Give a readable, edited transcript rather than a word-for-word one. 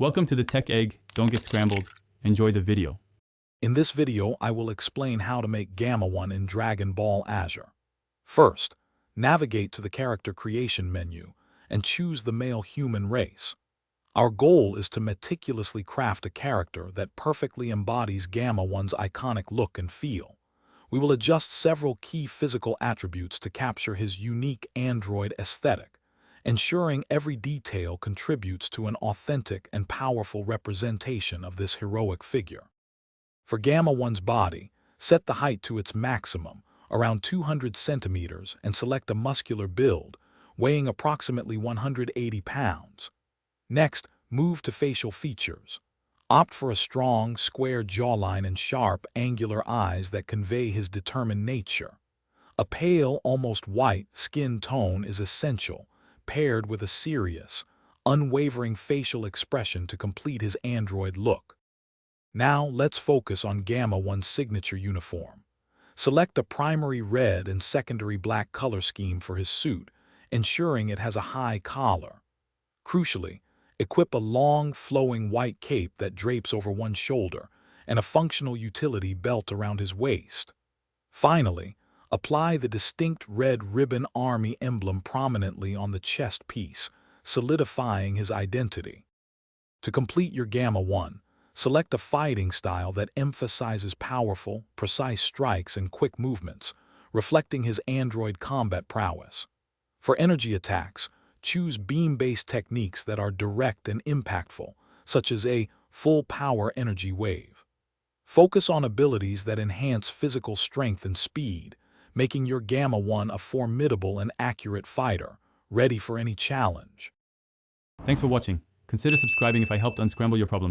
Welcome to the Tech Egg. Don't get scrambled. Enjoy the video. In this video, I will explain how to make Gamma 1 in Dragon Ball Azure. First, navigate to the Character Creation menu and choose the male human race. Our goal is to meticulously craft a character that perfectly embodies Gamma 1's iconic look and feel. We will adjust several key physical attributes to capture his unique android aesthetic, ensuring every detail contributes to an authentic and powerful representation of this heroic figure. For Gamma 1's body, set the height to its maximum, around 200 centimeters, and select a muscular build, weighing approximately 180 pounds. Next, move to facial features. Opt for a strong, square jawline and sharp, angular eyes that convey his determined nature. A pale, almost white, skin tone is essential, paired with a serious, unwavering facial expression to complete his android look. Now, let's focus on Gamma 1's signature uniform. Select a primary red and secondary black color scheme for his suit, ensuring it has a high collar. Crucially, equip a long, flowing white cape that drapes over one shoulder and a functional utility belt around his waist. Finally, apply the distinct red ribbon army emblem prominently on the chest piece, solidifying his identity. To complete your Gamma 1, select a fighting style that emphasizes powerful, precise strikes and quick movements, reflecting his android combat prowess. For energy attacks, choose beam-based techniques that are direct and impactful, such as a full-power energy wave. Focus on abilities that enhance physical strength and speed, making your Gamma 1 a formidable and accurate fighter, ready for any challenge. Thanks for watching. Consider subscribing if I helped unscramble your problems.